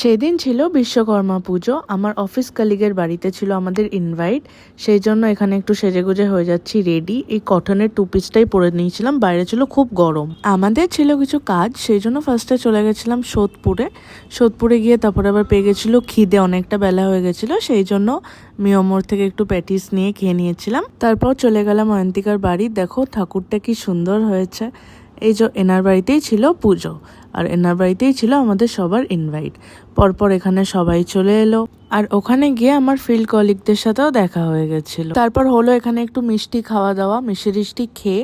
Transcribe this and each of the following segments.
সেদিন ছিল বিশ্বকর্মা পুজো। আমার অফিস কলিগের বাড়িতে ছিল আমাদের ইনভাইট, সেই জন্য এখানে একটু সেজেগুজে হয়ে যাচ্ছি রেডি। এই কটনের টু পিসটাই পরে নিয়েছিলাম, বাইরে ছিল খুব গরম। আমাদের ছিল কিছু কাজ, সেই জন্য ফার্স্টে চলে গেছিলাম সোদপুরে গিয়ে তারপরে আবার পেয়ে গেছিলো খিদে, অনেকটা বেলা হয়ে গেছিলো, সেই জন্য মিয়মোর থেকে একটু প্যাটিস নিয়ে খেয়ে নিয়েছিলাম। তারপর চলে গেলাম অয়ন্তিকার বাড়ি। দেখো ঠাকুরটা কি সুন্দর হয়েছে। এই যে এনার বাড়িতেই ছিল পুজো, আর এনার বাড়িতেই ছিল আমাদের সবার ইনভাইট। পরপর এখানে সবাই চলে এলো, আর ওখানে গিয়ে আমার ফিল্ড কলিগদের সাথেও দেখা হয়ে গেছিল। তারপর হলো এখানে একটু মিষ্টি খাওয়া দাওয়া, মিষ্টি খেয়ে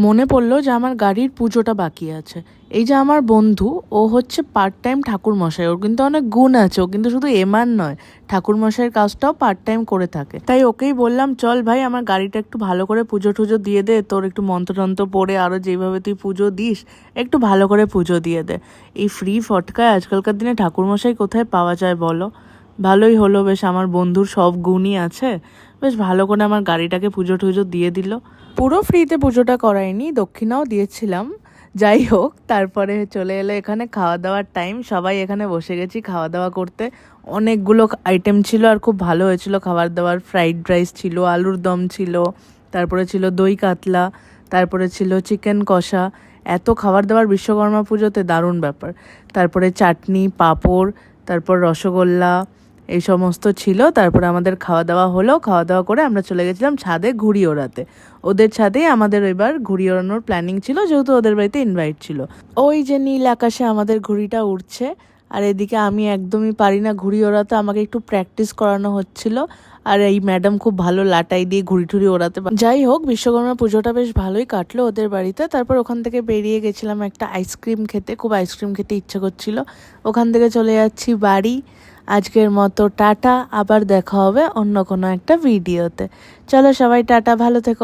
মনে পড়লো যে আমার গাড়ির পুজোটা বাকি আছে। এই যে আমার বন্ধু, ও হচ্ছে পার্ট টাইম ঠাকুর মশাই, ওর কিন্তু অনেক গুণ আছে, ও কিন্তু শুধু এমান নয়, ঠাকুর মশাইয়ের কাজটাও পার্ট টাইম করে থাকে। তাই ওকেই বললাম, চল ভাই আমার গাড়িটা একটু ভালো করে পুজো টুজো দিয়ে দে, তোর একটু মন্ত্রতন্ত্র পড়ে আরো যেভাবে তুই পুজো দিস একটু ভালো করে পুজো দিয়ে দে। এই ফ্রি ফটকায় আজকালকার দিনে ঠাকুরমশাই কোথায় পাওয়া যায় বলো। ভালোই হলো, বেশ আমার বন্ধুর সব গুণই আছে, বেশ ভালো করে আমার গাড়িটাকে পুজো টুজো দিয়ে দিল। পুরো ফ্রিতে পুজোটা করায়নি, দক্ষিণাও দিয়েছিলাম। যাই হোক, তারপরে চলে এলো এখানে খাওয়া দাওয়ার টাইম। সবাই এখানে বসে গেছি খাওয়া দাওয়া করতে। অনেকগুলো আইটেম ছিল আর খুব ভালো হয়েছিল খাবার দাবার। ফ্রাইড রাইস ছিল, আলুর দম ছিল, তারপরে ছিল দই কাতলা, তারপরে ছিল চিকেন কষা। এত খাবার দাবার বিশ্বকর্মা পুজোতে দারুণ ব্যাপার। তারপরে চাটনি, পাঁপড়, তারপর রসগোল্লা, এই সমস্ত ছিল। তারপরে আমাদের খাওয়া দাওয়া হলো, খাওয়া দাওয়া করে আমরা চলে গেছিলাম ছাদে ঘুড়ি ওড়াতে। ওদের ছাদেই আমাদের এবার ঘুড়ি ওড়ানোর প্ল্যানিং ছিল, যেহেতু ওদের বাড়িতে ইনভাইট ছিল। ওই যে নীল আকাশে আমাদের ঘুড়িটা উড়ছে, আর এদিকে আমি একদমই পারি না ঘুড়ি ওড়াতে, আমাকে একটু প্র্যাকটিস করানো হচ্ছিল। আর এই ম্যাডাম খুব ভালো লাটাই দিয়ে ঘুড়ি টুড়ি ওড়াতে। যাই হোক, বিশ্বকর্মা পুজোটা বেশ ভালোই কাটলো ওদের বাড়িতে। তারপর ওখান থেকে বেরিয়ে গেছিলাম একটা আইসক্রিম খেতে, খুব আইসক্রিম খেতে ইচ্ছে করছিল। ওখান থেকে চলে যাচ্ছি বাড়ি। আজকের মতো টাটা, আবার দেখা হবে অন্য কোনো একটা ভিডিওতে। চলো সবাই টাটা, ভালো থেকো।